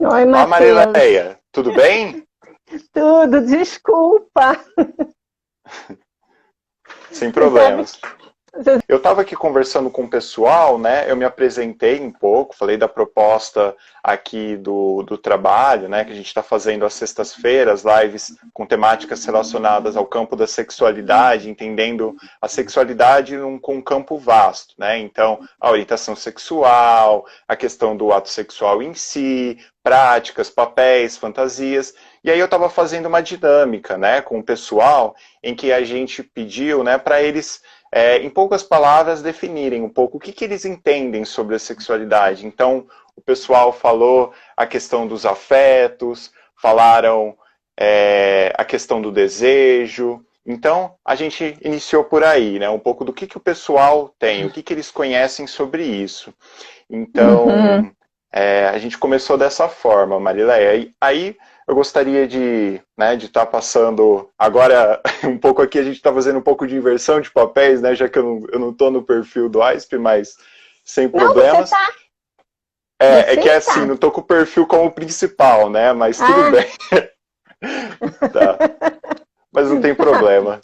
Oi, Olá, Matheus. Marileia, tudo bem? Tudo, desculpa. Sem Você sabe problemas. que. você- Eu estava aqui conversando com o pessoal, né? Eu me apresentei um pouco, falei da proposta aqui do trabalho, né? Que a gente está fazendo às sextas-feiras, lives com temáticas relacionadas ao campo da sexualidade, entendendo a sexualidade com um campo vasto, né? Então, a orientação sexual, a questão do ato sexual em si, práticas, papéis, fantasias. E aí eu estava fazendo uma dinâmica, né, com o pessoal, em que a gente pediu, né, para eles em poucas palavras, definirem um pouco o que eles entendem sobre a sexualidade. Então, o pessoal falou a questão dos afetos, falaram a questão do desejo. Então, a gente iniciou por aí, né? Um pouco do que o pessoal tem, o que eles conhecem sobre isso. Uhum. Então, a gente começou dessa forma, Marileia. E aí eu gostaria de estar passando agora um pouco aqui, a gente está fazendo um pouco de inversão de papéis, né? Já que eu não estou no perfil do AISP, mas sem Não, você problemas. tá. É Você que é assim, está. não estou com o perfil como principal, né? Mas tudo Ah, bem, tá. Mas não tem problema.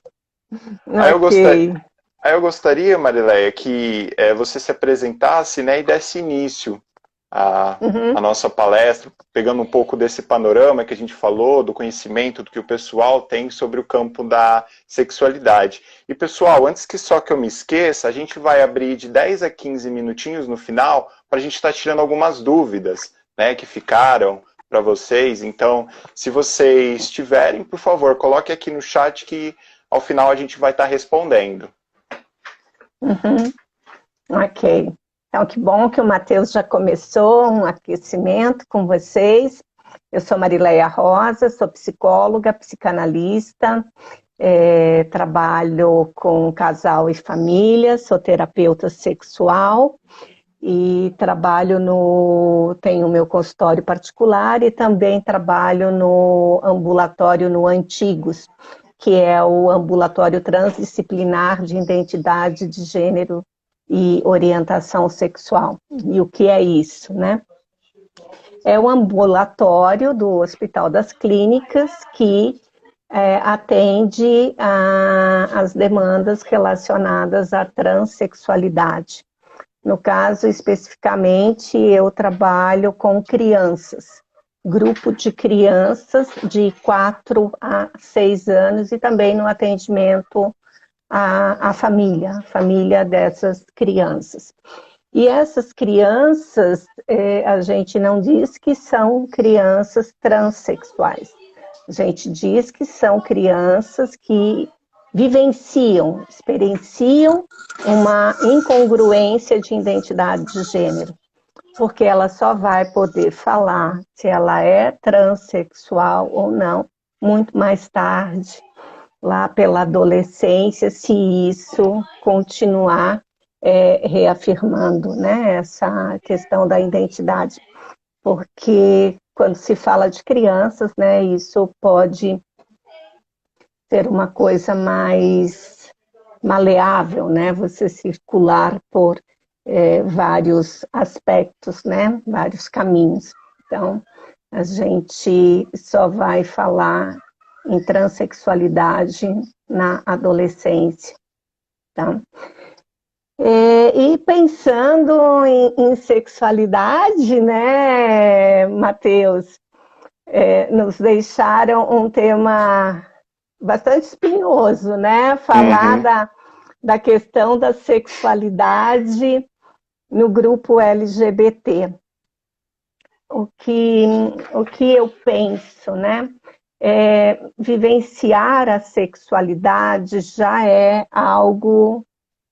Aí eu gostaria, ok. Aí eu gostaria, Marileia, que você se apresentasse, né, e desse início à Uhum. nossa palestra, pegando um pouco desse panorama que a gente falou, do conhecimento do que o pessoal tem sobre o campo da sexualidade. E, pessoal, antes que eu me esqueça, a gente vai abrir de 10 a 15 minutinhos no final para a gente estar tirando algumas dúvidas, né, que ficaram para vocês. Então, se vocês tiverem, por favor, coloque aqui no chat que ao final a gente vai estar respondendo. Uhum. Ok. Então, que bom que o Matheus já começou um aquecimento com vocês. Eu sou Marileia Rosa, sou psicóloga, psicanalista, trabalho com casal e família, sou terapeuta sexual e tenho o meu consultório particular e também trabalho no ambulatório no Antigos, que é o ambulatório transdisciplinar de identidade de gênero e orientação sexual. E o que é isso, né? É o ambulatório do Hospital das Clínicas que atende as demandas relacionadas à transexualidade. No caso, especificamente, eu trabalho com crianças, grupo de crianças de 4 a 6 anos e também no atendimento à família dessas crianças. E essas crianças, a gente não diz que são crianças transexuais. A gente diz que são crianças que vivenciam, experienciam uma incongruência de identidade de gênero, porque ela só vai poder falar se ela é transexual ou não muito mais tarde, lá pela adolescência, se isso continuar reafirmando, né, essa questão da identidade, porque quando se fala de crianças, né, isso pode ser uma coisa mais maleável, né, você circular por vários aspectos, né, vários caminhos. Então, a gente só vai falar em transexualidade na adolescência, tá? E pensando em sexualidade, né, Matheus, nos deixaram um tema bastante espinhoso, né? Falar Uhum. da questão da sexualidade no grupo LGBT. O que, o que eu penso, né? Vivenciar a sexualidade já é algo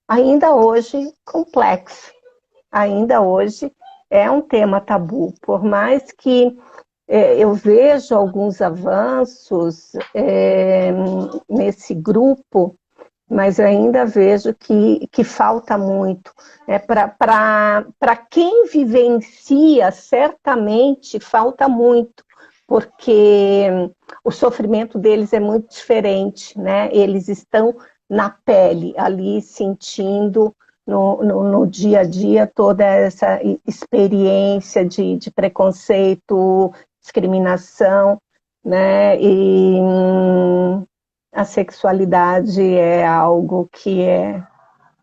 ainda hoje complexo, ainda hoje é um tema tabu, por mais que eu vejo alguns avanços nesse grupo, mas eu ainda vejo que falta muito. Para quem vivencia, certamente falta muito, porque o sofrimento deles é muito diferente, né? Eles estão na pele, ali sentindo no dia a dia toda essa experiência de preconceito, discriminação, né? E a sexualidade é algo que é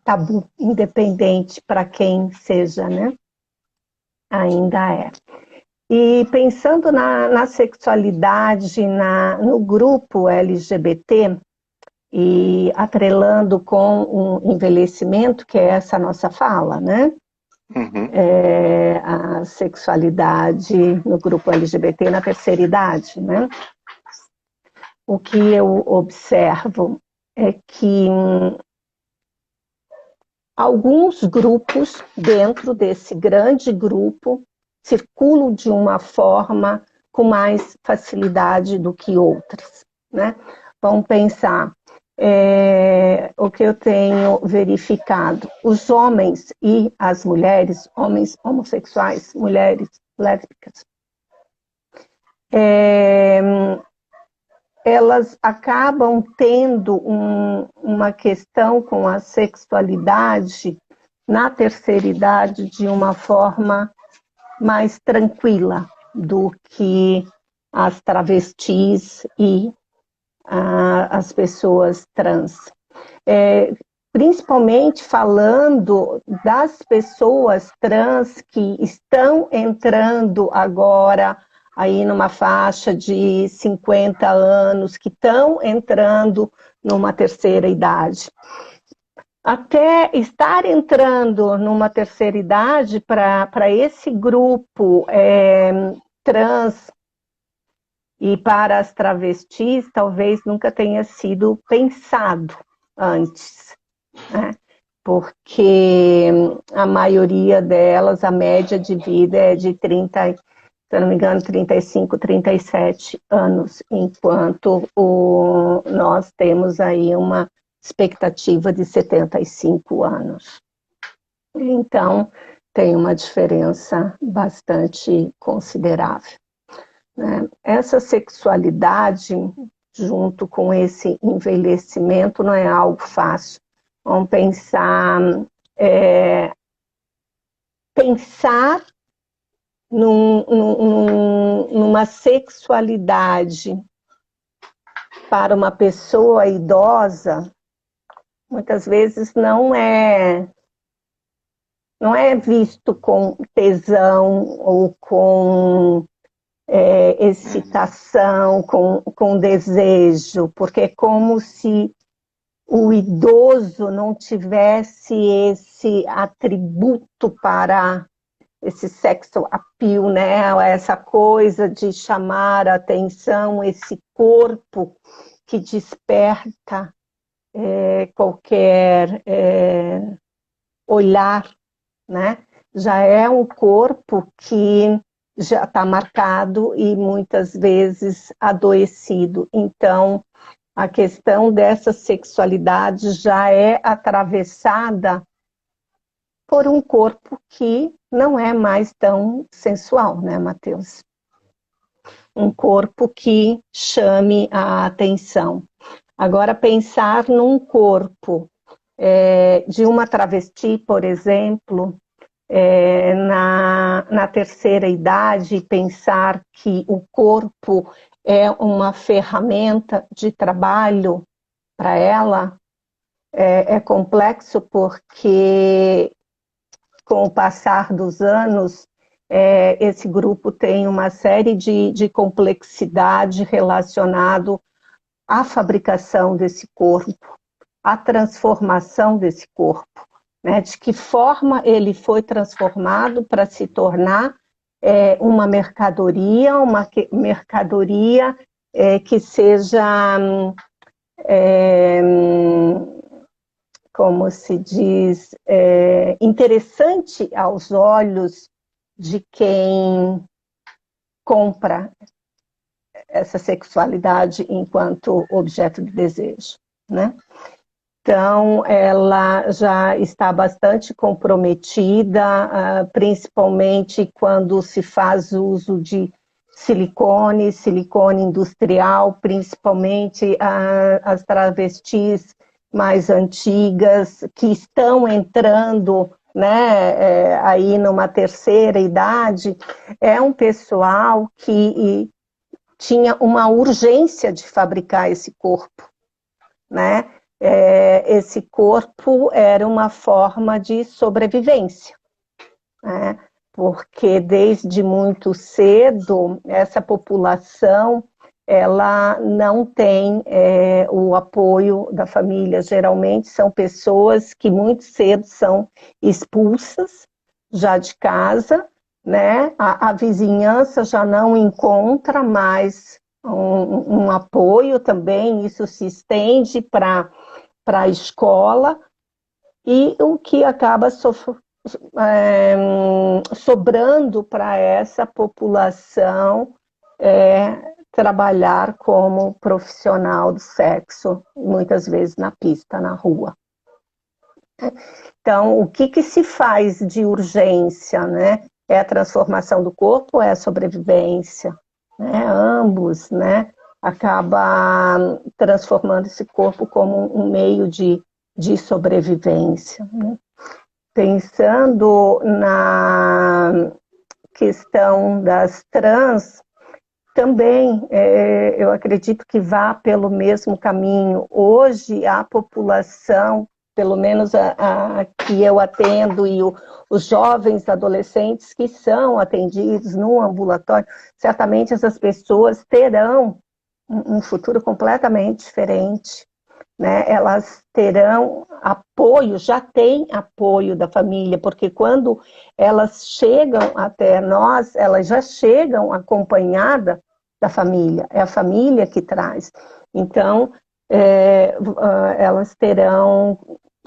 tabu, independente para quem seja, né? Ainda é. E pensando na sexualidade, no grupo LGBT, e atrelando com o envelhecimento, que é essa nossa fala, né? Uhum. A sexualidade no grupo LGBT na terceira idade, né? O que eu observo é que alguns grupos dentro desse grande grupo circulam de uma forma com mais facilidade do que outras, né? Vamos pensar, o que eu tenho verificado, os homens e as mulheres, homens homossexuais, mulheres lésbicas, elas acabam tendo uma questão com a sexualidade na terceira idade de uma forma mais tranquila do que as travestis e as pessoas trans. Principalmente falando das pessoas trans que estão entrando agora aí numa faixa de 50 anos, que estão entrando numa terceira idade. Até estar entrando numa terceira idade para esse grupo trans e para as travestis, talvez nunca tenha sido pensado antes, né? Porque a maioria delas, a média de vida é de 30, se eu não me engano, 35, 37 anos, enquanto nós temos aí uma expectativa de 75 anos. Então, tem uma diferença bastante considerável, né? Essa sexualidade, junto com esse envelhecimento, não é algo fácil. Vamos pensar, pensar numa sexualidade para uma pessoa idosa, muitas vezes não é visto com tesão ou com excitação, com desejo, porque é como se o idoso não tivesse esse atributo para esse sexo appeal, né? Essa coisa de chamar a atenção, esse corpo que desperta qualquer olhar, né? Já é um corpo que já está marcado e muitas vezes adoecido. Então, a questão dessa sexualidade já é atravessada por um corpo que não é mais tão sensual, né, Matheus? Um corpo que chame a atenção. Agora, pensar num corpo de uma travesti, por exemplo, na terceira idade, pensar que o corpo é uma ferramenta de trabalho para ela, é complexo porque, com o passar dos anos, esse grupo tem uma série de complexidade relacionado à fabricação desse corpo, à transformação desse corpo, né? De que forma ele foi transformado para se tornar uma mercadoria que seja, como se diz, interessante aos olhos de quem compra essa sexualidade enquanto objeto de desejo, né? Então, ela já está bastante comprometida, principalmente quando se faz uso de silicone industrial, principalmente as travestis mais antigas, que estão entrando, né, aí numa terceira idade, é um pessoal que tinha uma urgência de fabricar esse corpo, né? Esse corpo era uma forma de sobrevivência, né? Porque desde muito cedo essa população ela não tem o apoio da família. Geralmente são pessoas que muito cedo são expulsas já de casa, né? A vizinhança já não encontra mais um apoio também, isso se estende para a escola, e o que acaba sobrando para essa população trabalhar como profissional do sexo, muitas vezes na pista, na rua. Então, o que se faz de urgência, né? É a transformação do corpo, é a sobrevivência, né? Ambos, né? Acaba transformando esse corpo como um meio de sobrevivência, né? Pensando na questão das trans, também eu acredito que vá pelo mesmo caminho. Hoje a população, pelo menos a que eu atendo, e os jovens adolescentes que são atendidos no ambulatório, certamente essas pessoas terão um futuro completamente diferente, né? Elas terão apoio, já têm apoio da família, porque quando elas chegam até nós, elas já chegam acompanhadas da família, é a família que traz. Então, elas terão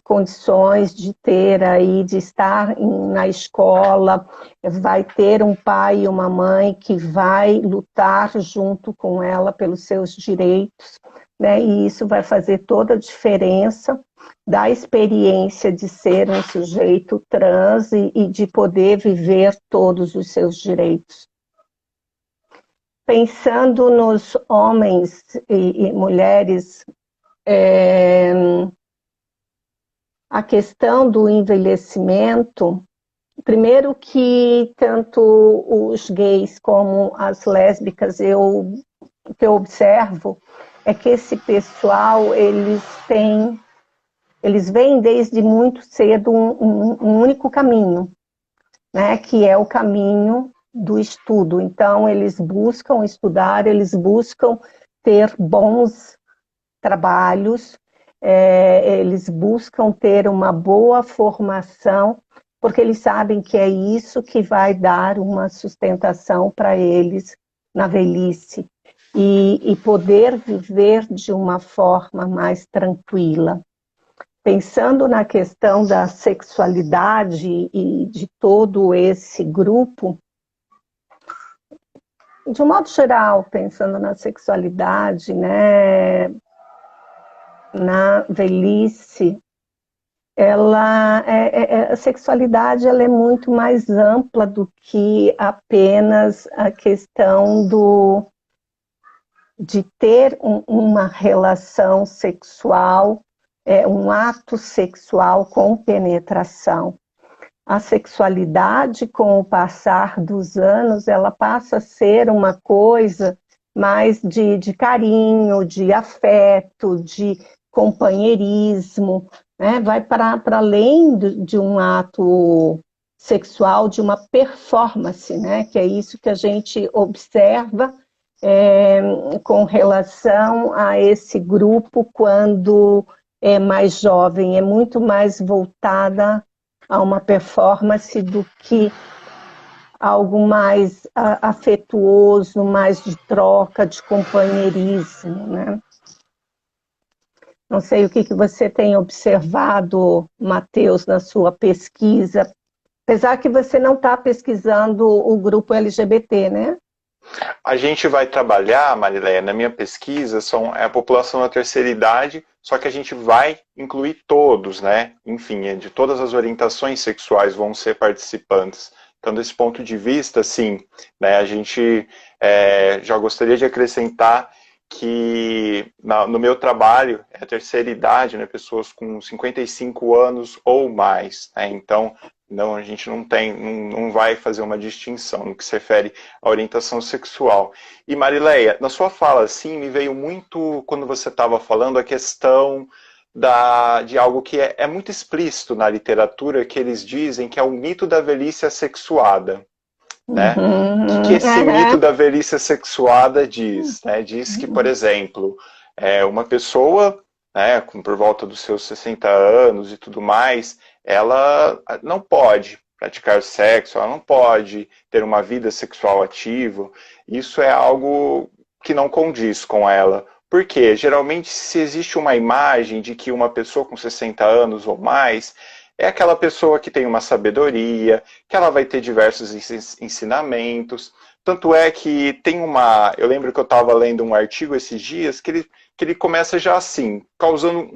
condições de ter aí, de estar na escola, vai ter um pai e uma mãe que vai lutar junto com ela pelos seus direitos, né? E isso vai fazer toda a diferença da experiência de ser um sujeito trans e de poder viver todos os seus direitos. Pensando nos homens e mulheres, a questão do envelhecimento, primeiro que tanto os gays como as lésbicas, o que eu observo é que esse pessoal, eles veem desde muito cedo um único caminho, né, que é o caminho do estudo. Então, eles buscam estudar, eles buscam ter bons trabalhos, eles buscam ter uma boa formação, porque eles sabem que é isso que vai dar uma sustentação para eles na velhice, e poder viver de uma forma mais tranquila. Pensando na questão da sexualidade e de todo esse grupo, de um modo geral, pensando na sexualidade, né, na velhice, a sexualidade ela é muito mais ampla do que apenas a questão de ter uma relação sexual, um ato sexual com penetração. A sexualidade, com o passar dos anos, ela passa a ser uma coisa mais de carinho, de afeto, de companheirismo, né? Vai para além de um ato sexual, de uma performance, né? Que é isso que a gente observa com relação a esse grupo quando é mais jovem, é muito mais voltada a uma performance do que algo mais afetuoso, mais de troca, de companheirismo, né? Não sei o que você tem observado, Matheus, na sua pesquisa, apesar que você não está pesquisando o grupo LGBT, né? A gente vai trabalhar, Marileia, na minha pesquisa, é a população da terceira idade, só que a gente vai incluir todos, né? Enfim, de todas as orientações sexuais vão ser participantes. Então, desse ponto de vista, sim, né, a gente já gostaria de acrescentar que no meu trabalho é a terceira idade, né, pessoas com 55 anos ou mais, né, então não, a gente não vai fazer uma distinção no que se refere à orientação sexual. E Marileia, na sua fala, assim, me veio muito, quando você estava falando, a questão de algo que é muito explícito na literatura, que eles dizem que é o mito da velhice assexuada. Né? O que esse mito da velhice assexuada diz? Né? Diz que, por exemplo, uma pessoa, né, por volta dos seus 60 anos e tudo mais, ela não pode praticar sexo, ela não pode ter uma vida sexual ativa. Isso é algo que não condiz com ela. Por quê? Geralmente, se existe uma imagem de que uma pessoa com 60 anos ou mais é aquela pessoa que tem uma sabedoria, que ela vai ter diversos ensinamentos. Tanto é que tem uma... Eu lembro que eu estava lendo um artigo esses dias que ele começa já assim, causando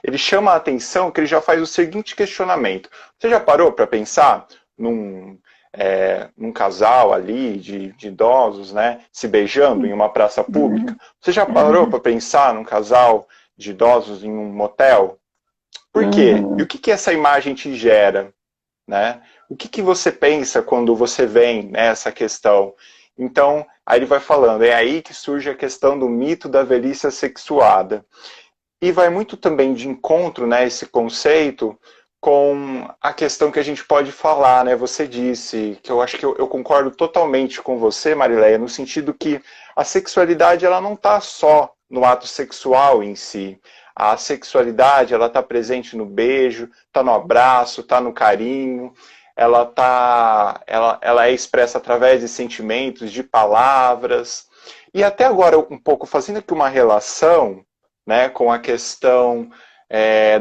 Ele chama a atenção que ele já faz o seguinte questionamento. Você já parou para pensar num casal ali de idosos, né, se beijando em uma praça pública? Você já parou para pensar num casal de idosos em um motel? Por quê? E o que essa imagem te gera? Né? O que você pensa quando você vem nessa questão? Então, aí ele vai falando, é aí que surge a questão do mito da velhice assexuada. E vai muito também de encontro, né, esse conceito, com a questão que a gente pode falar, né? Você disse, que eu acho que eu concordo totalmente com você, Marileia, no sentido que a sexualidade ela não está só no ato sexual em si. A sexualidade ela está presente no beijo, está no abraço, está no carinho, ela é expressa através de sentimentos, de palavras. E até agora, um pouco fazendo aqui uma relação, né, com a questão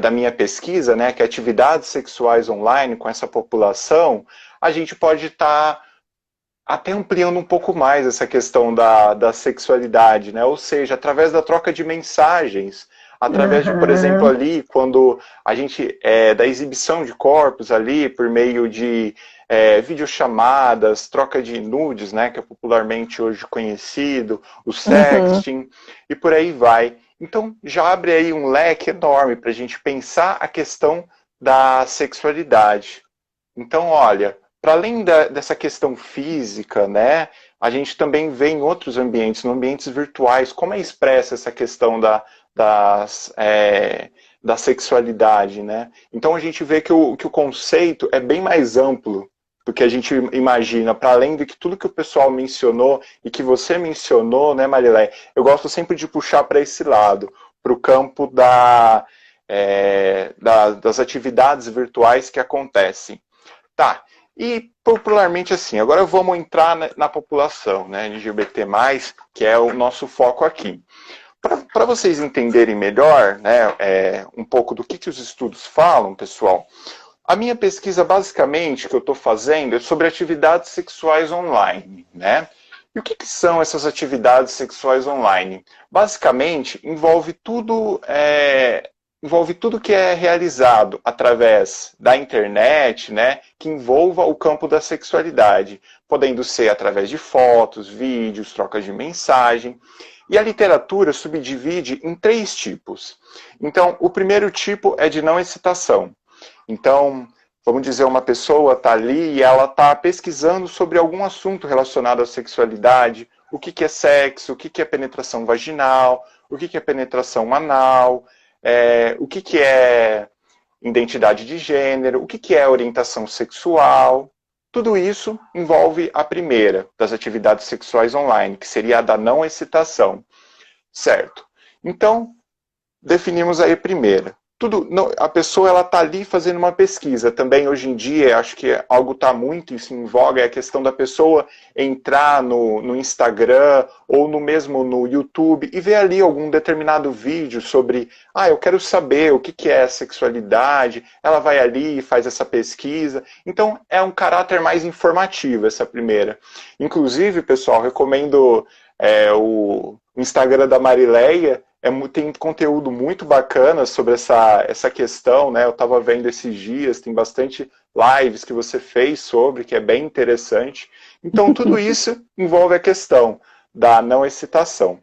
da minha pesquisa, né, que é atividades sexuais online com essa população, a gente pode estar até ampliando um pouco mais essa questão da sexualidade, né? Ou seja, através da troca de mensagens, através de, por exemplo, ali, quando a gente, da exibição de corpos ali, por meio de videochamadas, troca de nudes, né, que é popularmente hoje conhecido, o sexting, e por aí vai. Então, já abre aí um leque enorme para a gente pensar a questão da sexualidade. Então, olha, para além dessa questão física, né, a gente também vê em outros ambientes, em ambientes virtuais, como é expressa essa questão da sexualidade, né? Então a gente vê que o conceito é bem mais amplo do que a gente imagina, para além de que tudo que o pessoal mencionou e que você mencionou, né, Marilé? Eu gosto sempre de puxar para esse lado, para o campo das atividades virtuais que acontecem. Tá, e popularmente assim, agora vamos entrar na população, né, LGBT+, que é o nosso foco aqui. Para vocês entenderem melhor, né, um pouco do que os estudos falam, pessoal, a minha pesquisa, basicamente, que eu estou fazendo é sobre atividades sexuais online, né? E o que são essas atividades sexuais online? Basicamente, envolve tudo que é realizado através da internet, né, que envolva o campo da sexualidade, podendo ser através de fotos, vídeos, trocas de mensagem. E a literatura subdivide em 3 tipos. Então, o primeiro tipo é de não excitação. Então, vamos dizer, uma pessoa está ali e ela está pesquisando sobre algum assunto relacionado à sexualidade, o que é sexo, o que é penetração vaginal, o que é penetração anal, o que é identidade de gênero, o que é orientação sexual. Tudo isso envolve a primeira das atividades sexuais online, que seria a da não excitação. Certo? Então, definimos aí a primeira. A pessoa está ali fazendo uma pesquisa. Também hoje em dia, acho que algo está muito em voga, é a questão da pessoa entrar no Instagram ou mesmo no YouTube e ver ali algum determinado vídeo sobre, eu quero saber o que é sexualidade. Ela vai ali e faz essa pesquisa. Então, é um caráter mais informativo essa primeira. Inclusive, pessoal, recomendo o Instagram da Marileia. Tem conteúdo muito bacana sobre essa questão, né? Eu estava vendo esses dias, tem bastante lives que você fez sobre, que é bem interessante. Então, tudo isso envolve a questão da não excitação.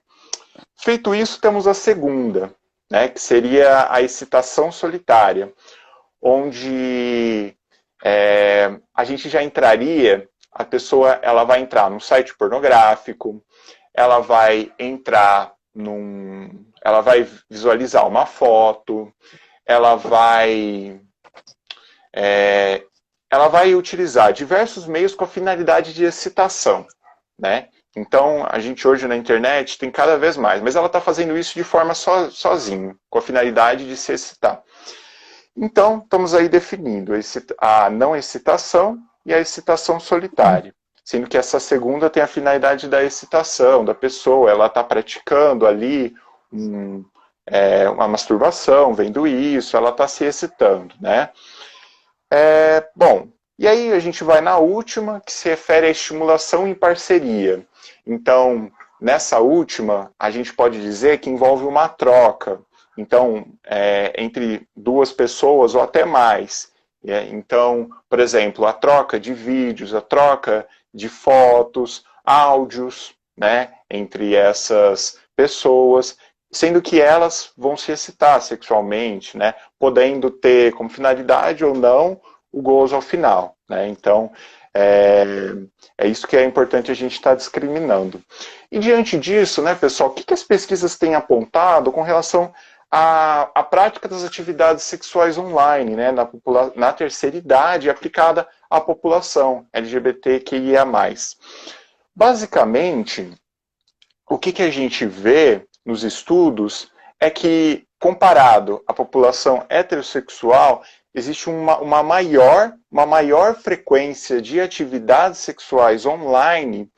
Feito isso, temos a segunda, né, que seria a excitação solitária, onde a gente já entraria, a pessoa ela vai entrar num site pornográfico, ela vai entrar ela vai visualizar uma foto, ela vai utilizar diversos meios com a finalidade de excitação, né? Então, a gente hoje na internet tem cada vez mais, mas ela está fazendo isso de forma sozinha, com a finalidade de se excitar. Então, estamos aí definindo a não excitação e a excitação solitária, sendo que essa segunda tem a finalidade da excitação da pessoa, ela está praticando ali uma masturbação, vendo isso, ela está se excitando, né? Bom, e aí a gente vai na última, que se refere à estimulação em parceria. Então, nessa última, a gente pode dizer que envolve uma troca. Então, entre duas pessoas ou até mais. Então, por exemplo, a troca de vídeos, a troca de fotos, áudios, né, entre essas pessoas, sendo que elas vão se excitar sexualmente, né, podendo ter como finalidade ou não o gozo ao final, né? Então, é isso que é importante a gente estar discriminando. E diante disso, né, pessoal, o que as pesquisas têm apontado com relação à prática das atividades sexuais online, né, na terceira idade aplicada à população LGBTQIA+. Basicamente, o que a gente vê nos estudos é que, comparado à população heterossexual, existe uma maior frequência de atividades sexuais online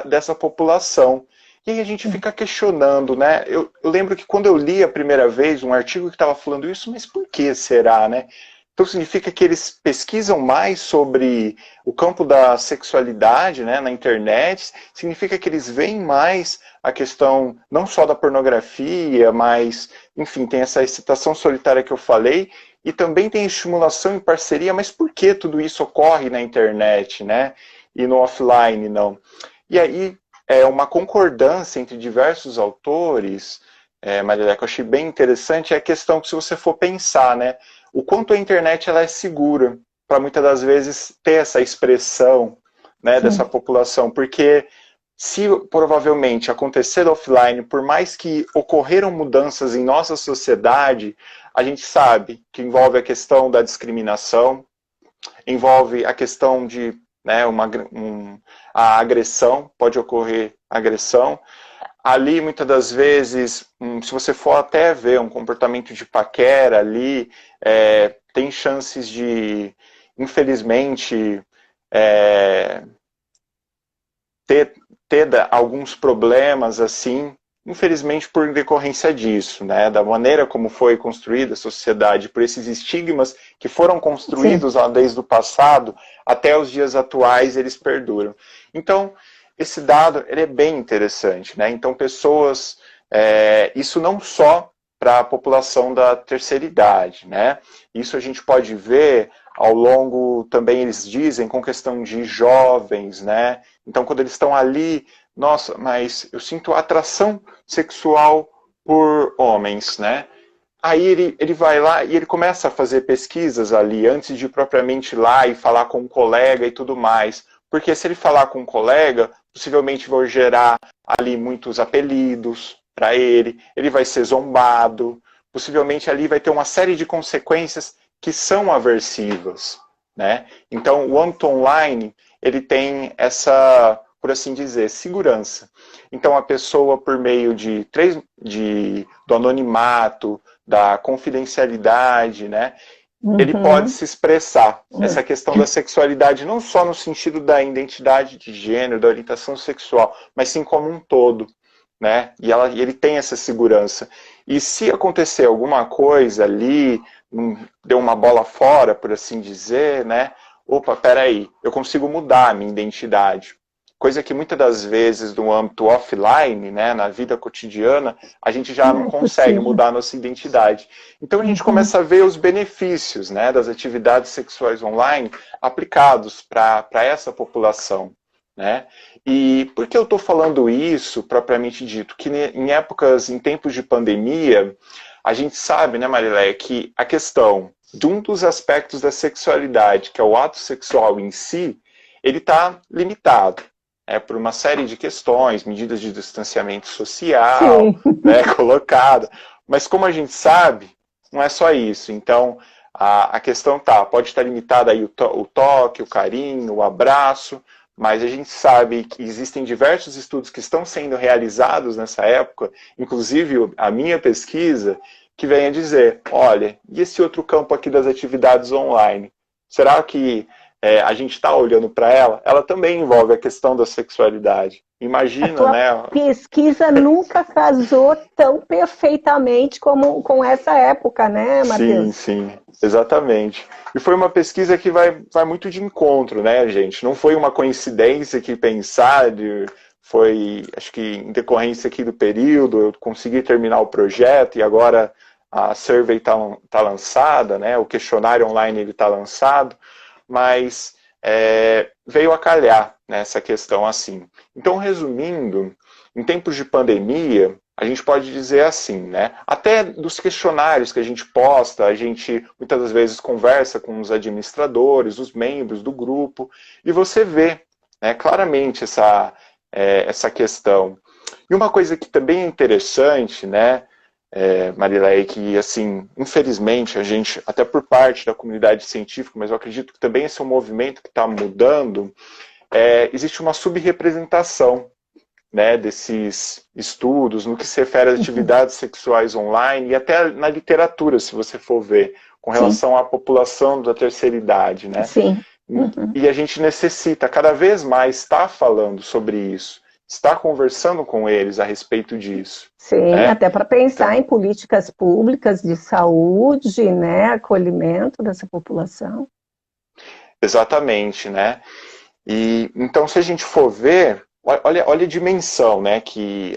dessa população. E aí a gente fica questionando, né? Eu lembro que quando eu li a primeira vez um artigo que estava falando isso, mas por que será, né? Então significa que eles pesquisam mais sobre o campo da sexualidade, né, na internet, significa que eles veem mais a questão não só da pornografia, mas, enfim, tem essa excitação solitária que eu falei, e também tem estimulação em parceria, mas por que tudo isso ocorre na internet, né, e no offline não? E aí, uma concordância entre diversos autores, Maria, que eu achei bem interessante, é a questão que se você for pensar, né, o quanto a internet ela é segura para muitas das vezes ter essa expressão, né, dessa população, porque se provavelmente acontecer offline, por mais que ocorreram mudanças em nossa sociedade, a gente sabe que envolve a questão da discriminação, envolve a questão de, né, a agressão, pode ocorrer agressão. Ali, muitas das vezes, se você for até ver um comportamento de paquera ali, tem chances de, infelizmente, ter alguns problemas assim, infelizmente por decorrência disso, né, da maneira como foi construída a sociedade, por esses estigmas que foram construídos lá desde o passado até os dias atuais, eles perduram. Então, esse dado ele é bem interessante, né? Então, pessoas, isso não só para a população da terceira idade, né? Isso a gente pode ver ao longo, também eles dizem, com questão de jovens, né? Então, quando eles estão ali, nossa, mas eu sinto atração sexual por homens, né? Aí ele vai lá e ele começa a fazer pesquisas ali, antes de propriamente ir lá e falar com um colega e tudo mais. Porque se ele falar com um colega, possivelmente vai gerar ali muitos apelidos para ele vai ser zombado, possivelmente ali vai ter uma série de consequências que são aversivas, né? Então, o âmbito online, ele tem essa, por assim dizer, segurança. Então, a pessoa, por meio do anonimato, da confidencialidade, né? Ele pode se expressar. Essa questão da sexualidade, não só no sentido da identidade de gênero, da orientação sexual, mas sim como um todo, né? E ele tem essa segurança. E se acontecer alguma coisa ali, deu uma bola fora, por assim dizer, né? Opa, peraí, eu consigo mudar a minha identidade. Coisa que muitas das vezes no âmbito offline, né, na vida cotidiana, a gente já não consegue mudar a nossa identidade. Então a gente começa a ver os benefícios, né, das atividades sexuais online aplicados para essa população, né? E por que eu estou falando isso, propriamente dito? Que em épocas, em tempos de pandemia, a gente sabe, né, Marileia, que a questão de um dos aspectos da sexualidade, que é o ato sexual em si, ele está limitado, né, por uma série de questões, medidas de distanciamento social, Sim. né, colocada. Mas como a gente sabe, não é só isso. Então, a questão pode estar limitada aí o toque, o carinho, o abraço, mas a gente sabe que existem diversos estudos que estão sendo realizados nessa época, inclusive a minha pesquisa, que vem a dizer, olha, e esse outro campo aqui das atividades online? Será que a gente está olhando para ela? Ela também envolve a questão da sexualidade. A Imagina, tua né? pesquisa nunca casou tão perfeitamente como com essa época, né, Sim, Matheus? sim, exatamente. E foi uma pesquisa que vai muito de encontro, né, gente? Não foi uma coincidência que pensar, foi, acho que em decorrência aqui do período, eu consegui terminar o projeto e agora a survey está lançada, né? O questionário online ele está lançado, mas veio a calhar nessa questão assim. Então, resumindo, em tempos de pandemia, a gente pode dizer assim, né? Até dos questionários que a gente posta, a gente muitas das vezes conversa com os administradores, os membros do grupo, e você vê, né, claramente essa questão. E uma coisa que também é interessante, né, Marileia, que assim, infelizmente a gente, até por parte da comunidade científica, mas eu acredito que também esse é um movimento que está mudando, existe uma subrepresentação, né, desses estudos no que se refere às atividades sexuais online e até na literatura, se você for ver, com Sim, relação à população da terceira idade, né? sim. Uhum. E a gente necessita cada vez mais estar falando sobre isso, estar conversando com eles a respeito disso, Sim, né? até para pensar Então, em políticas públicas de saúde, né, acolhimento dessa população. exatamente, né? E então, se a gente for ver, olha a dimensão, né, que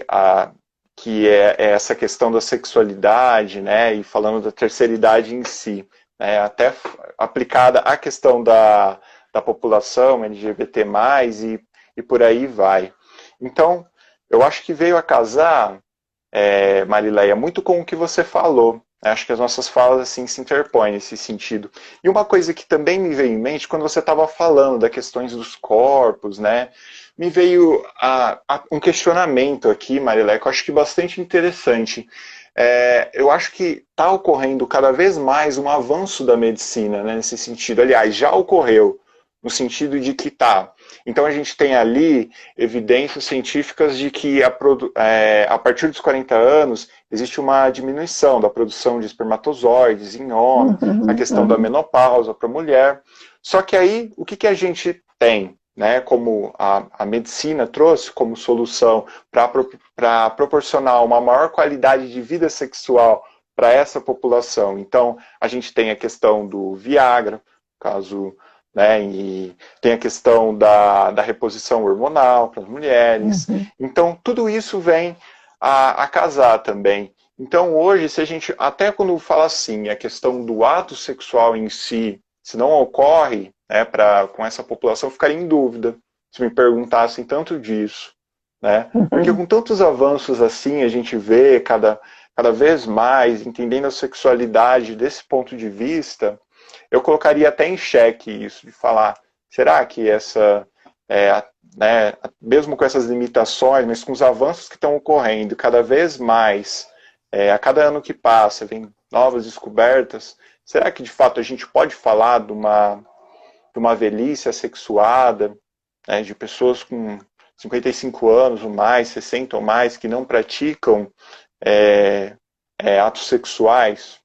é essa questão da sexualidade, né, e falando da terceira idade em si, né, até aplicada à questão da população LGBT+, e por aí vai. Então, eu acho que veio a casar, Marileia, muito com o que você falou. Acho que as nossas falas assim se interpõem nesse sentido. E uma coisa que também me veio em mente quando você estava falando das questões dos corpos, né? Me veio um questionamento aqui, Marileia, que eu acho que bastante interessante. Eu acho que está ocorrendo cada vez mais um avanço da medicina, né, nesse sentido. Aliás, já ocorreu, no sentido de que tá. Então a gente tem ali evidências científicas de que a partir dos 40 anos existe uma diminuição da produção de espermatozoides em homem, a Uhum, questão da uhum. menopausa para a mulher. Só que aí, o que a gente tem, né, como a medicina trouxe como solução para proporcionar uma maior qualidade de vida sexual para essa população? Então, a gente tem a questão do Viagra, caso, né, e tem a questão da reposição hormonal para as mulheres. Uhum. Então, tudo isso vem a casar também. Então, hoje, se a gente, até quando fala assim, a questão do ato sexual em si, se não ocorre, né, com essa população, eu ficaria em dúvida se me perguntassem tanto disso, né? Porque Uhum. com tantos avanços assim, a gente vê cada vez mais, entendendo a sexualidade desse ponto de vista, eu colocaria até em xeque isso, de falar, será que né, mesmo com essas limitações, mas com os avanços que estão ocorrendo cada vez mais, a cada ano que passa, vem novas descobertas, será que de fato a gente pode falar de uma velhice assexuada, né, de pessoas com 55 anos ou mais, 60 ou mais, que não praticam é, atos sexuais?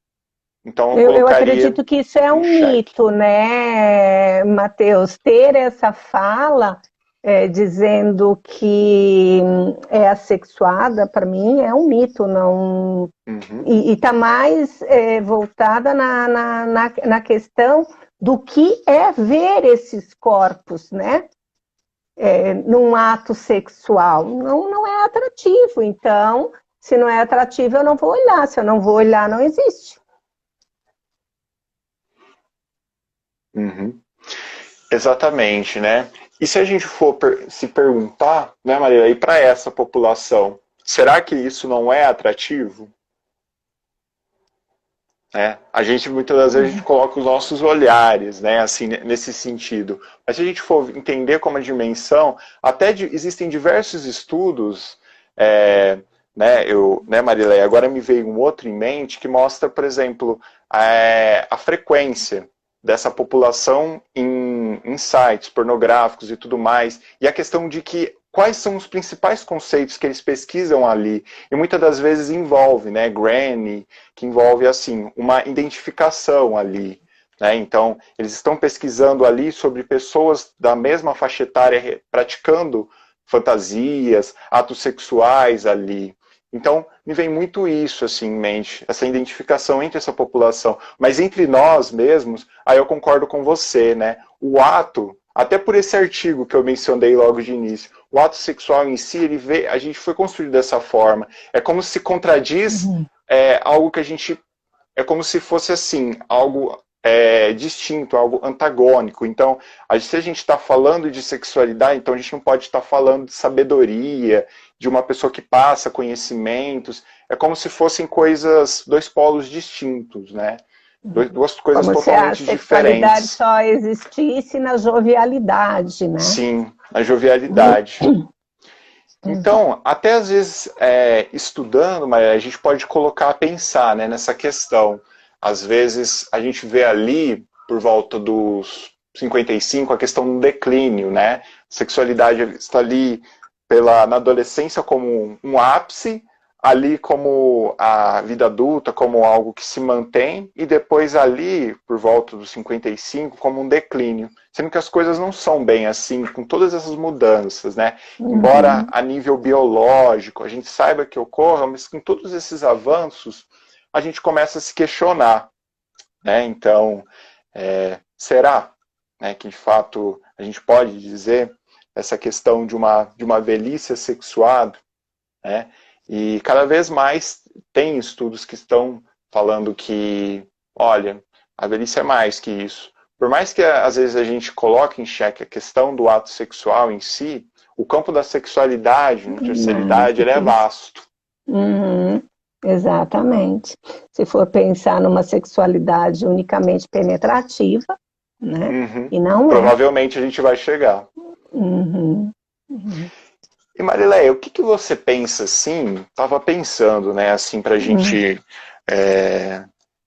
Então eu Eu colocaria acredito que isso é em um xeque. mito, né, Matheus? Ter essa fala dizendo que é assexuada, para mim, é um mito, não. Uhum, E está mais voltada na questão do que é ver esses corpos, né? Num ato sexual. Não, não é atrativo. Então, se não é atrativo, eu não vou olhar. Se eu não vou olhar, não existe. uhum. Exatamente, né? E se a gente for se perguntar, né, Maria, e para essa população, será que isso não é atrativo? A gente, muitas das vezes, a gente coloca os nossos olhares, né, assim, nesse sentido. Mas se a gente for entender como a dimensão, existem diversos estudos, né, Marileia, agora me veio um outro em mente que mostra, por exemplo, a frequência dessa população em sites pornográficos e tudo mais, e a questão de que quais são os principais conceitos que eles pesquisam ali, e muitas das vezes envolve, né, Granny, que envolve, assim, uma identificação ali, né, então eles estão pesquisando ali sobre pessoas da mesma faixa etária praticando fantasias, atos sexuais ali. Então, me vem muito isso assim em mente, essa identificação entre essa população. Mas entre nós mesmos, aí eu concordo com você, né? O ato, até por esse artigo que eu mencionei logo de início, o ato sexual em si, a gente foi construído dessa forma. É como se contradiz algo que a gente... É como se fosse assim, algo distinto, algo antagônico. Então, se a gente está falando de sexualidade, então a gente não pode estar falando de sabedoria, de uma pessoa que passa conhecimentos. É como se fossem dois polos distintos, né? Duas coisas como totalmente se a sexualidade diferentes. só existisse na jovialidade, né? Sim, na jovialidade. Então, até às vezes, estudando, mas a gente pode colocar a pensar, né, nessa questão. Às vezes, a gente vê ali, por volta dos 55, a questão do declínio, né? A sexualidade está ali na adolescência como um ápice, ali como a vida adulta, como algo que se mantém, e depois ali, por volta dos 55, como um declínio. Sendo que as coisas não são bem assim, com todas essas mudanças, né? Embora a nível biológico a gente saiba que ocorra, mas com todos esses avanços, a gente começa a se questionar, né? Então, será, né, que de fato a gente pode dizer essa questão de uma velhice assexuada, né? E cada vez mais tem estudos que estão falando que, olha, a velhice é mais que isso. Por mais que às vezes a gente coloque em xeque a questão do ato sexual em si, o campo da sexualidade na terceira idade ele é vasto. Exatamente. Se for pensar numa sexualidade unicamente penetrativa, né? E não provavelmente a gente vai chegar. E Marileia, o que você pensa assim? Estava pensando, né, assim, para a gente,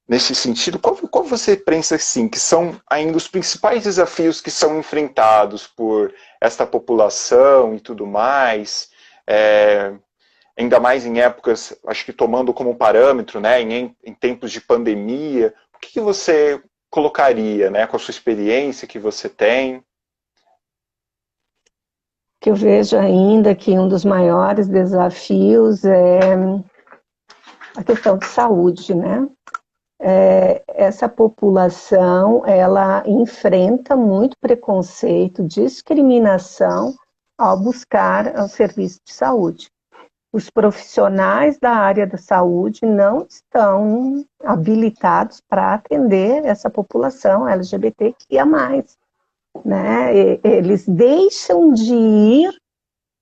nesse sentido, qual você pensa assim, que são ainda os principais desafios que são enfrentados por esta população e tudo mais, ainda mais em épocas, acho que tomando como parâmetro, né, em tempos de pandemia, o que você colocaria, né, com a sua experiência que você tem? Que eu vejo ainda que um dos maiores desafios é a questão de saúde, né? Essa população, ela enfrenta muito preconceito, discriminação ao buscar o serviço de saúde. Os profissionais da área da saúde não estão habilitados para atender essa população LGBTQIA+. Né? Eles deixam de ir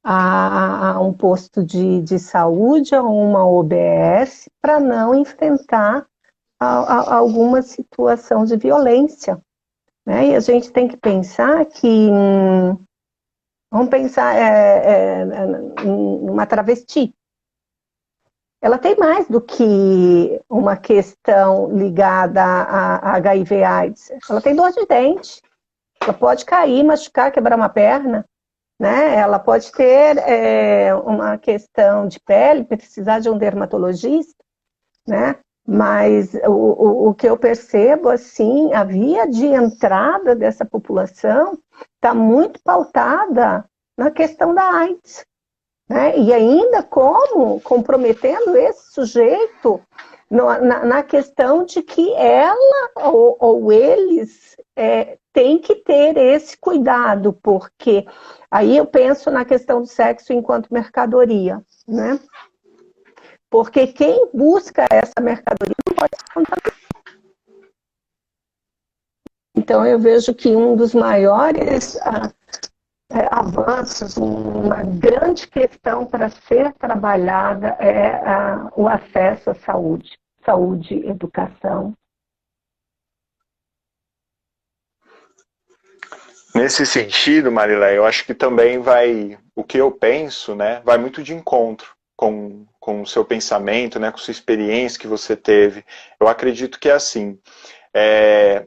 a um posto de saúde, a uma OBS, para não enfrentar alguma situação de violência. Né? E a gente tem que pensar que... Vamos pensar numa travesti. Ela tem mais do que uma questão ligada a HIV/AIDS. Ela tem dor de dente. Ela pode cair, machucar, quebrar uma perna, né? Ela pode ter uma questão de pele, precisar de um dermatologista, né? Mas o que eu percebo, assim, a via de entrada dessa população está muito pautada na questão da AIDS, né? E ainda comprometendo esse sujeito na questão de que ela ou eles têm que ter esse cuidado, porque aí eu penso na questão do sexo enquanto mercadoria, né? Porque quem busca essa mercadoria não pode se contaminar. Então eu vejo que um dos maiores avanços, uma grande questão para ser trabalhada é o acesso à saúde, saúde, educação. Nesse sentido, Marilé, eu acho que também o que eu penso, né, vai muito de encontro com o seu pensamento, né, com sua experiência que você teve. Eu acredito que é assim,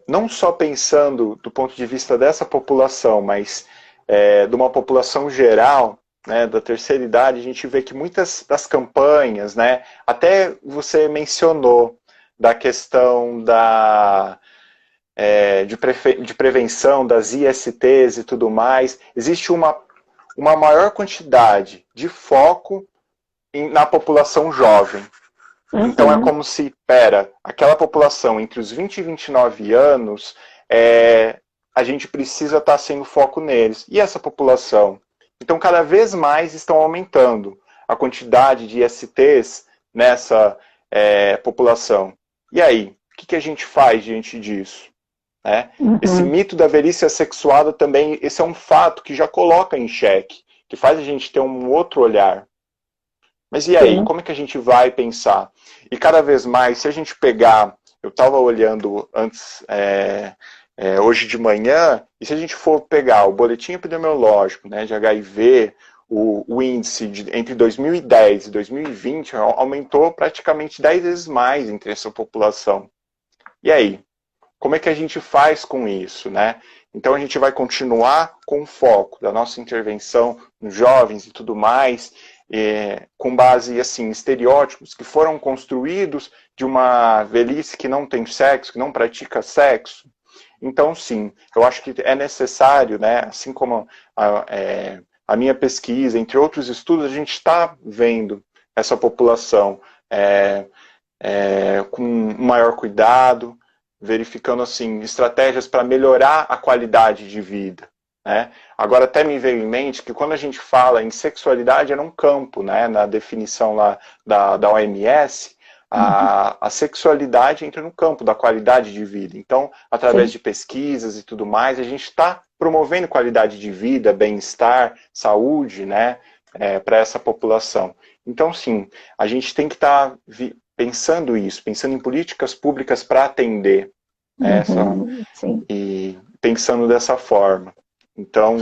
não só pensando do ponto de vista dessa população, mas de uma população geral, né, da terceira idade, a gente vê que muitas das campanhas, né, até você mencionou da questão de prevenção das ISTs e tudo mais, existe uma maior quantidade de foco na população jovem. Então é como se, aquela população entre os 20 e 29 anos, a gente precisa estar sendo foco neles. E essa população? Então cada vez mais estão aumentando a quantidade de ISTs nessa população. E aí, o que a gente faz diante disso? Esse mito da velhice assexuada também, esse é um fato que já coloca em xeque, que faz a gente ter um outro olhar. Mas e aí, como é que a gente vai pensar? E cada vez mais, se a gente pegar, eu estava olhando antes, hoje de manhã, e se a gente for pegar o boletim epidemiológico, né, de HIV, o índice entre 2010 e 2020 aumentou praticamente 10 vezes mais entre essa população. E aí? Como é que a gente faz com isso, né? Então a gente vai continuar com o foco da nossa intervenção nos jovens e tudo mais, com base assim, em estereótipos que foram construídos de uma velhice que não tem sexo, que não pratica sexo. Então sim, eu acho que é necessário, né? Assim como a minha pesquisa, entre outros estudos, a gente está vendo essa população com um maior cuidado, verificando assim estratégias para melhorar a qualidade de vida. Né? Agora até me veio em mente que quando a gente fala em sexualidade é um campo, né? Na definição lá da OMS, a sexualidade entra no campo da qualidade de vida. Então, através de pesquisas e tudo mais, a gente está promovendo qualidade de vida, bem-estar, saúde, né? Para essa população. Então, sim, a gente tem que estar pensando isso, pensando em políticas públicas para atender e pensando dessa forma. Então,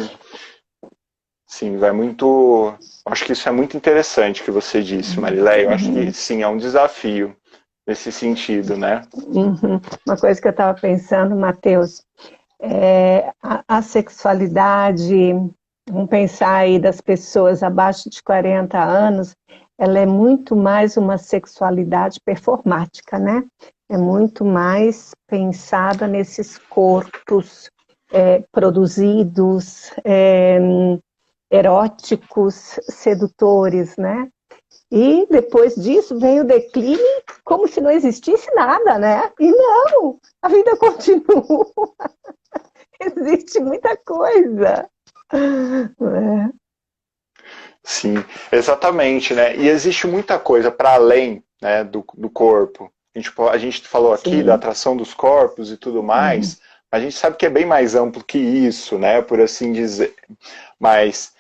sim, vai muito... Acho que isso é muito interessante que você disse, Marilé. Eu acho que, sim, é um desafio nesse sentido, né? Uma coisa que eu estava pensando, Matheus, a sexualidade, vamos pensar aí das pessoas abaixo de 40 anos, ela é muito mais uma sexualidade performática, né? É muito mais pensada nesses corpos produzidos, eróticos, sedutores, né? E depois disso vem o declínio como se não existisse nada, né? E não, a vida continua. Existe muita coisa. Sim, exatamente, né? E existe muita coisa para além, né, do corpo. A gente falou aqui da atração dos corpos e tudo mais, a gente sabe que é bem mais amplo que isso, né, por assim dizer. Mas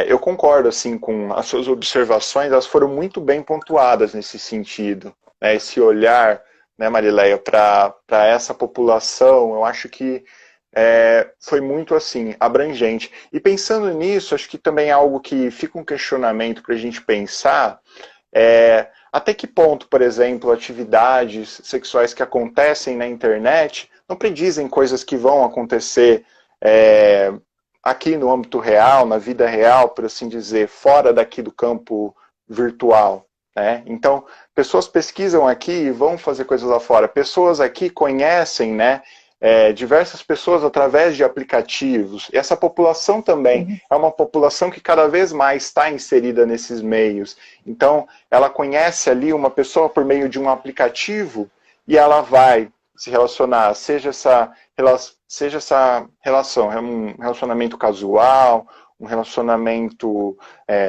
eu concordo assim com as suas observações, elas foram muito bem pontuadas nesse sentido. Né, esse olhar, né, Marileia, para essa população, eu acho que foi muito assim, abrangente. E pensando nisso, acho que também é algo que fica um questionamento para a gente pensar, até que ponto, por exemplo, atividades sexuais que acontecem na internet não predizem coisas que vão acontecer aqui no âmbito real, na vida real, por assim dizer, fora daqui do campo virtual. Né? Então, pessoas pesquisam aqui e vão fazer coisas lá fora. Pessoas aqui conhecem, né, diversas pessoas através de aplicativos. E essa população também é uma população que cada vez mais está inserida nesses meios. Então, ela conhece ali uma pessoa por meio de um aplicativo e ela vai se relacionar, seja essa relação, um relacionamento casual, um relacionamento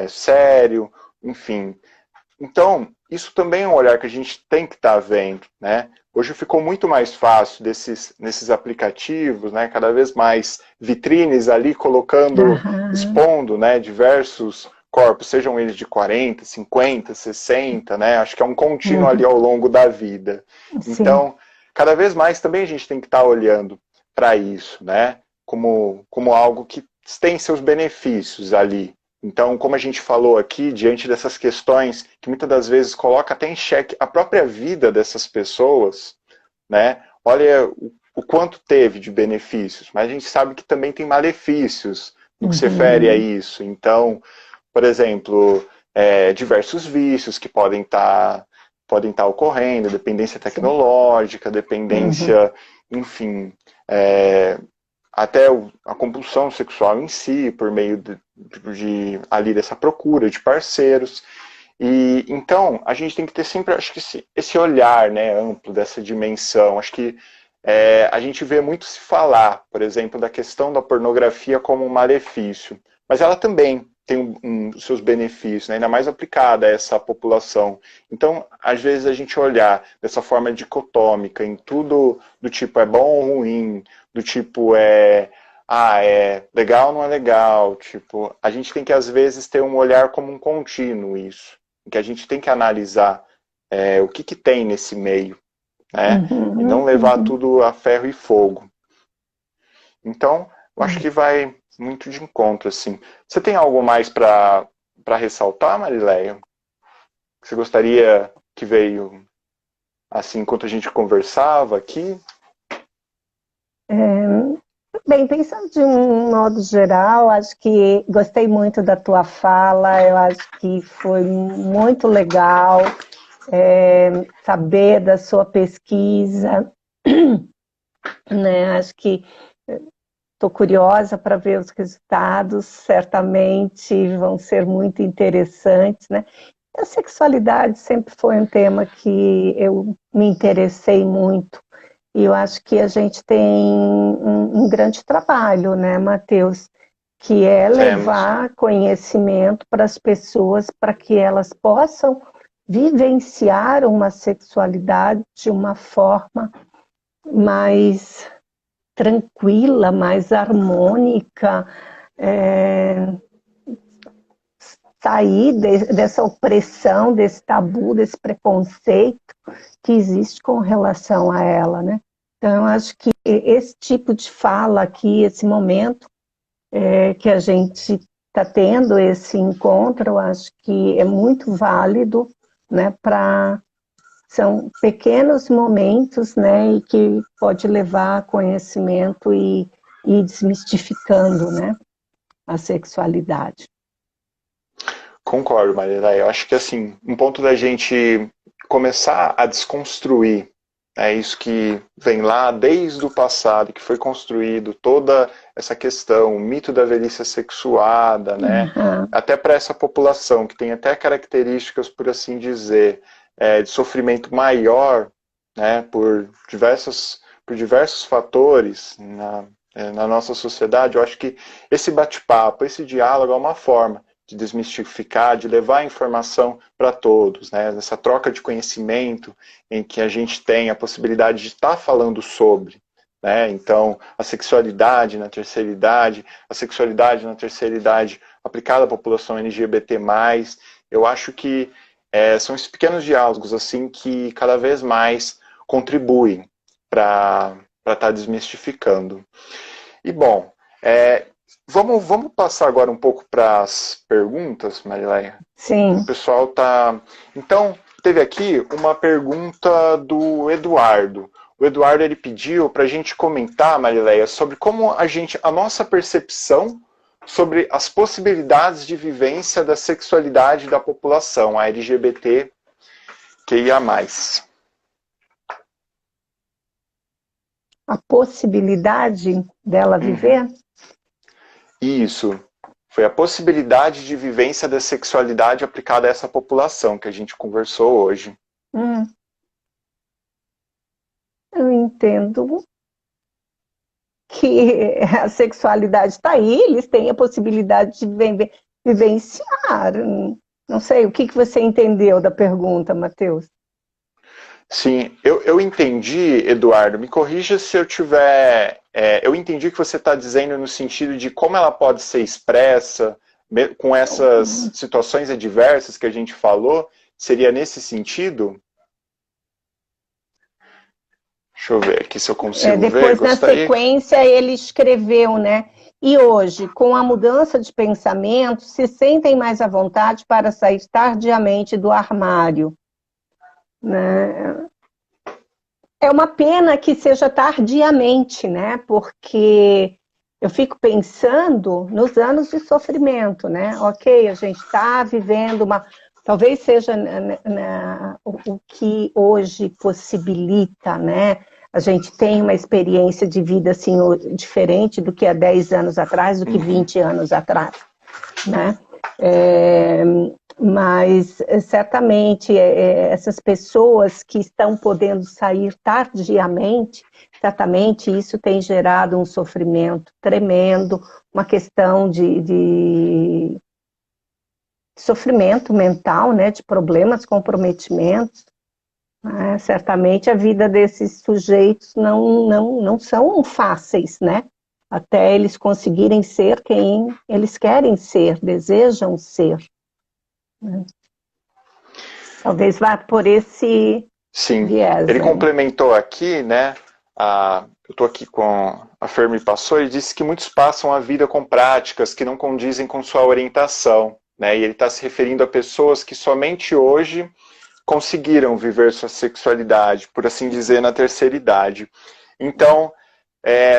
sério, enfim. Então, isso também é um olhar que a gente tem que estar vendo, né? Hoje ficou muito mais fácil nesses aplicativos, né? Cada vez mais vitrines ali colocando, Aham. expondo, né? Diversos corpos, sejam eles de 40, 50, 60, né? Acho que é um contínuo ali Uhum. ao longo da vida. Sim. Então, cada vez mais também a gente tem que estar olhando para isso, né? Como algo que tem seus benefícios ali. Então, como a gente falou aqui, diante dessas questões que muitas das vezes coloca até em xeque a própria vida dessas pessoas, né? Olha o quanto teve de benefícios, mas a gente sabe que também tem malefícios no que se refere a Uhum. isso. Então, por exemplo, diversos vícios que podem tá ocorrendo, dependência Sim. tecnológica, Uhum. dependência, enfim, é, até a compulsão sexual em si, por meio ali dessa procura de parceiros. E então a gente tem que ter sempre, acho que esse olhar, né, amplo dessa dimensão. Acho que a gente vê muito se falar, por exemplo, da questão da pornografia como um malefício, mas ela também tem seus benefícios, né, ainda mais aplicada a essa população. Então, às vezes a gente olhar dessa forma dicotômica em tudo do tipo é bom ou ruim, do tipo é legal ou não é legal, tipo, a gente tem que às vezes ter um olhar como um contínuo isso, em que a gente tem que analisar o que tem nesse meio, né? E não Uhum. levar Uhum. tudo a ferro e fogo. Então, eu acho Uhum. que vai muito de encontro, assim. Você tem algo mais para ressaltar, Marileia? Que você gostaria que veio, assim, enquanto a gente conversava aqui? Bem, pensando de um modo geral, acho que gostei muito da tua fala, eu acho que foi muito legal saber da sua pesquisa, né? Acho que estou curiosa para ver os resultados, certamente vão ser muito interessantes, né? A sexualidade sempre foi um tema que eu me interessei muito. E eu acho que a gente tem um grande trabalho, né, Matheus? Que é Temos. levar conhecimento para as pessoas para que elas possam vivenciar uma sexualidade de uma forma mais tranquila, mais harmônica, é, sair dessa opressão, desse tabu, desse preconceito que existe com relação a ela, né? Então, eu acho que esse tipo de fala aqui, esse momento que a gente está tendo, esse encontro, eu acho que é muito válido, né, são pequenos momentos, né, e que pode levar a conhecimento e ir desmistificando, né, a sexualidade. Concordo, Maria. Eu acho que, assim, um ponto da gente começar a desconstruir isso que vem lá desde o passado, que foi construído, toda essa questão, o mito da velhice sexuada, né? Uhum. Até para essa população, que tem até características, por assim dizer, de sofrimento maior, né? Por diversos fatores na nossa sociedade. Eu acho que esse bate-papo, esse diálogo é uma forma de desmistificar, de levar a informação para todos, né? Essa troca de conhecimento em que a gente tem a possibilidade de estar falando sobre, né? Então, a sexualidade na terceira idade, aplicada à população LGBT+, eu acho que são esses pequenos diálogos assim que cada vez mais contribuem para estar desmistificando. E bom, vamos passar agora um pouco para as perguntas, Marileia. O Sim. pessoal tá. Então, teve aqui uma pergunta do Eduardo. O Eduardo ele pediu para a gente comentar, Marileia, sobre como a nossa percepção sobre as possibilidades de vivência da sexualidade da população, a LGBTQIA+. A possibilidade dela Uhum. viver? Isso. Foi a possibilidade de vivência da sexualidade aplicada a essa população que a gente conversou hoje. Hum, eu entendo que a sexualidade está aí, eles têm a possibilidade de vivenciar. Não sei, o que você entendeu da pergunta, Matheus? Sim, eu entendi, Eduardo, me corrija se eu tiver. Eu entendi que você está dizendo no sentido de como ela pode ser expressa com essas situações adversas que a gente falou, seria nesse sentido? Deixa eu ver aqui se eu consigo ver. Depois, na sequência, ele escreveu, né? E hoje, com a mudança de pensamento, se sentem mais à vontade para sair tardiamente do armário. Né? É uma pena que seja tardiamente, né? Porque eu fico pensando nos anos de sofrimento, né? Ok, a gente está vivendo uma... Talvez seja o que hoje possibilita, né? A gente tem uma experiência de vida assim, diferente do que há 10 anos atrás, do que 20 anos atrás, né? Mas certamente essas pessoas que estão podendo sair tardiamente, certamente isso tem gerado um sofrimento tremendo, uma questão de sofrimento mental, né, de problemas, comprometimentos. Certamente a vida desses sujeitos não são fáceis, né? Até eles conseguirem ser quem eles querem ser, desejam ser. Né? Talvez vá por esse viés. Ele complementou aqui, né? Eu estou aqui com a Fer me passou, ele disse que muitos passam a vida com práticas que não condizem com sua orientação, né? E ele está se referindo a pessoas que somente hoje conseguiram viver sua sexualidade, por assim dizer, na terceira idade. Então,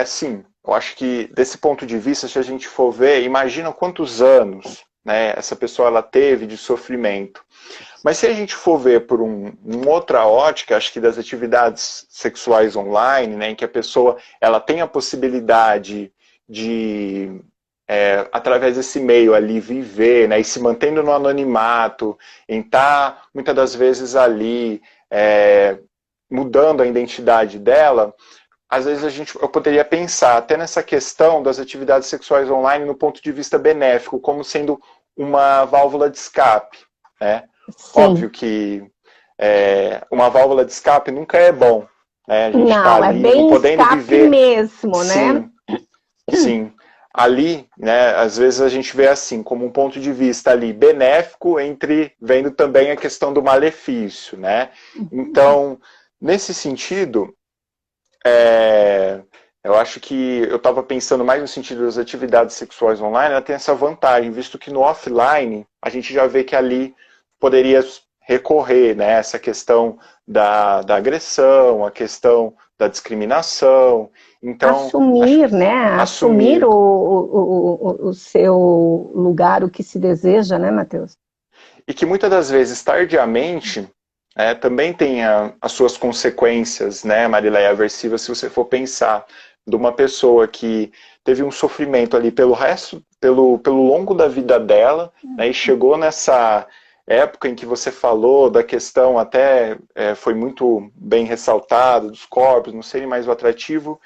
sim, eu acho que desse ponto de vista, se a gente for ver, imagina quantos anos, né, essa pessoa ela teve de sofrimento. Mas se a gente for ver por uma outra ótica, acho que das atividades sexuais online, né, em que a pessoa ela tem a possibilidade de através desse meio ali, viver, né, e se mantendo no anonimato, em estar, muitas das vezes, ali, mudando a identidade dela, às vezes eu poderia pensar até nessa questão das atividades sexuais online no ponto de vista benéfico, como sendo uma válvula de escape, né? Óbvio que uma válvula de escape nunca é bom, né? A gente tá ali, é bem não podendo escape viver mesmo, né? Sim. Ali, né, às vezes a gente vê assim, como um ponto de vista ali benéfico, vendo também a questão do malefício, né? Então, nesse sentido, eu acho que eu estava pensando mais no sentido das atividades sexuais online, ela tem essa vantagem, visto que no offline, a gente já vê que ali poderia recorrer, né, essa questão da agressão, a questão da discriminação. Então, assumir, né? Assumir o seu lugar, o que se deseja, né, Matheus? E que muitas das vezes, tardiamente, também tem as suas consequências, né, Marileia, aversivas, se você for pensar de uma pessoa que teve um sofrimento ali pelo longo da vida dela, né, e chegou nessa época em que você falou da questão, até foi muito bem ressaltado, dos corpos não serem mais o atrativo,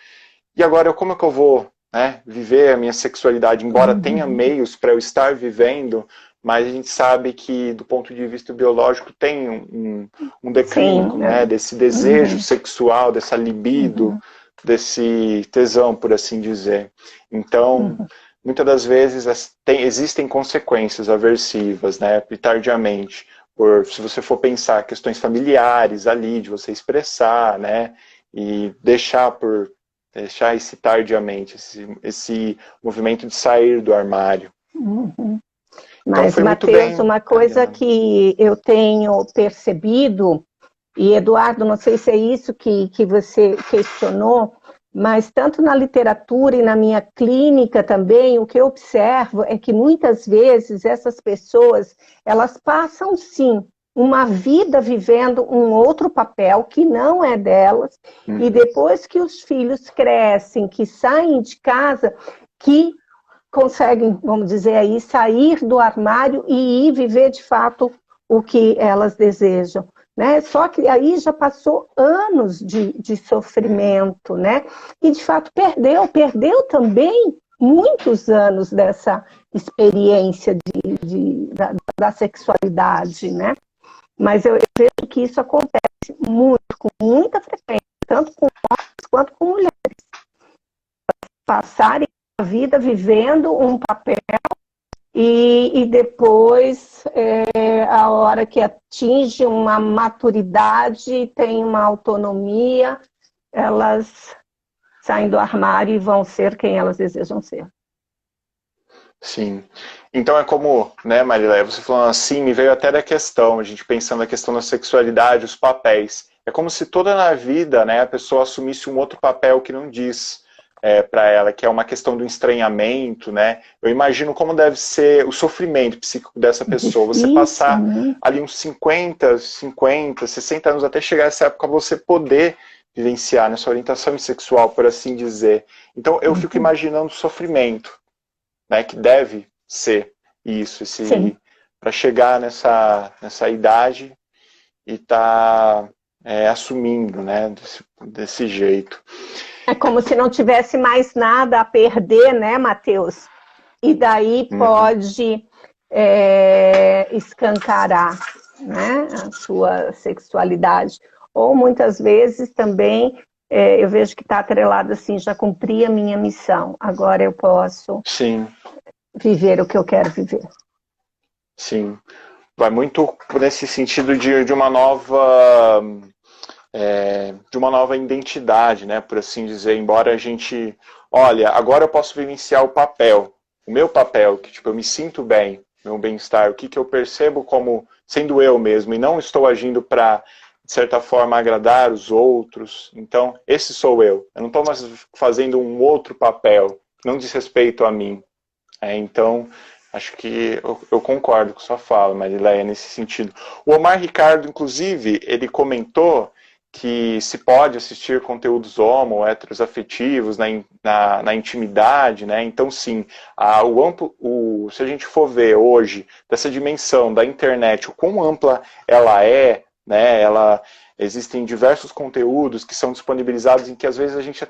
e agora como é que eu vou, né, viver a minha sexualidade, embora tenha meios para eu estar vivendo, mas a gente sabe que do ponto de vista biológico tem um declínio, né, desse desejo sexual, dessa libido, desse tesão, por assim dizer. Então, muitas das vezes existem consequências aversivas, né, tardiamente. Se você for pensar questões familiares ali, de você expressar, né, e deixar esse tardiamente, esse movimento de sair do armário. Mas, então, Matheus, uma coisa que eu tenho percebido, e Eduardo, não sei se é isso que você questionou, mas tanto na literatura e na minha clínica também, o que eu observo é que muitas vezes essas pessoas, elas passam sim uma vida vivendo um outro papel que não é delas, e depois que os filhos crescem, que saem de casa, que conseguem, vamos dizer aí, sair do armário e ir viver de fato o que elas desejam. Né? Só que aí já passou anos de sofrimento, né? E de fato perdeu também muitos anos dessa experiência da sexualidade, né? Mas eu vejo que isso acontece muito, com muita frequência, tanto com homens quanto com mulheres. Passarem a vida vivendo um papel e depois, a hora que atinge uma maturidade, tem uma autonomia, elas saem do armário e vão ser quem elas desejam ser. Sim. Então é como, né, Marileia, você falando assim, me veio até da questão, a gente pensando na questão da sexualidade, os papéis. É como se toda na vida, né, a pessoa assumisse um outro papel que não diz para ela, que é uma questão do estranhamento, né? Eu imagino como deve ser o sofrimento psíquico dessa pessoa. Você passar ali uns 50, 60 anos até chegar a essa época, você poder vivenciar nessa orientação sexual, por assim dizer. Então eu fico imaginando o sofrimento, né, que deve ser isso, para chegar nessa idade e estar assumindo, né, desse jeito. É como se não tivesse mais nada a perder, né, Matheus? E daí pode escancarar, né, a sua sexualidade. Ou muitas vezes também eu vejo que está atrelado assim, já cumpri a minha missão, agora eu posso viver o que eu quero viver. Sim, vai muito nesse sentido de uma nova identidade, né, por assim dizer, embora a gente, olha, agora eu posso vivenciar o meu papel, que tipo, eu me sinto bem, meu bem-estar, o que eu percebo como sendo eu mesmo, e não estou agindo para, de certa forma, agradar os outros. Então, esse sou eu não estou mais fazendo um outro papel, que não diz respeito a mim. Então, acho que eu concordo com sua fala, Marileia, nesse sentido. O Omar Ricardo, inclusive, ele comentou que se pode assistir conteúdos homo, heteroafetivos na intimidade, né? Então, sim, se a gente for ver hoje dessa dimensão da internet, o quão ampla ela é, né? Existem diversos conteúdos que são disponibilizados em que às vezes a gente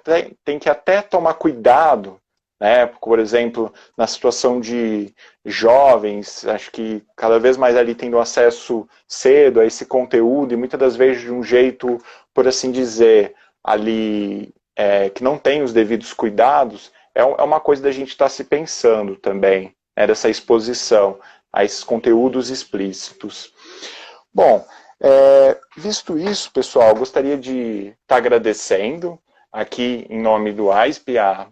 tem que até tomar cuidado, né? Por exemplo, na situação de jovens, acho que cada vez mais ali tendo acesso cedo a esse conteúdo e muitas das vezes de um jeito, por assim dizer, ali que não tem os devidos cuidados, é uma coisa da gente estar se pensando também, né, dessa exposição a esses conteúdos explícitos. Bom, visto isso, pessoal, gostaria de estar agradecendo aqui em nome do AISP, a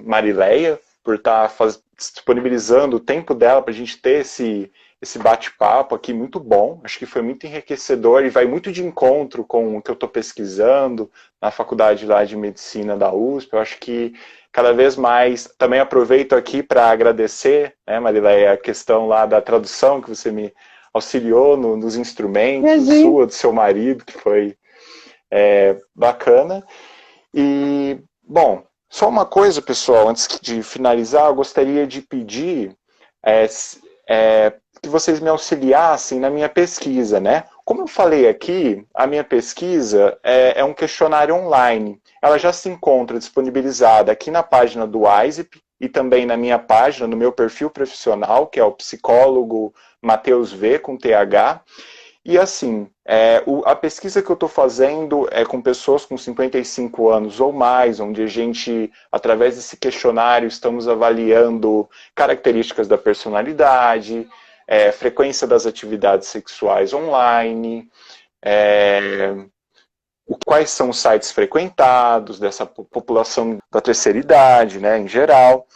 Marileia, por estar disponibilizando o tempo dela para a gente ter esse bate-papo aqui muito bom. Acho que foi muito enriquecedor e vai muito de encontro com o que eu estou pesquisando na faculdade lá de medicina da USP. Eu acho que cada vez mais, também aproveito aqui para agradecer, né, Marileia, a questão lá da tradução que você me auxiliou nos instrumentos, do seu marido, que foi bacana. E, bom, só uma coisa, pessoal, antes de finalizar, eu gostaria de pedir que vocês me auxiliassem na minha pesquisa, né? Como eu falei aqui, a minha pesquisa é um questionário online. Ela já se encontra disponibilizada aqui na página do AISP e também na minha página, no meu perfil profissional, que é o psicólogo Matheus V, com TH. E assim, a pesquisa que eu estou fazendo é com pessoas com 55 anos ou mais, onde a gente, através desse questionário, estamos avaliando características da personalidade, frequência das atividades sexuais online, quais são os sites frequentados dessa população da terceira idade, né, em geral.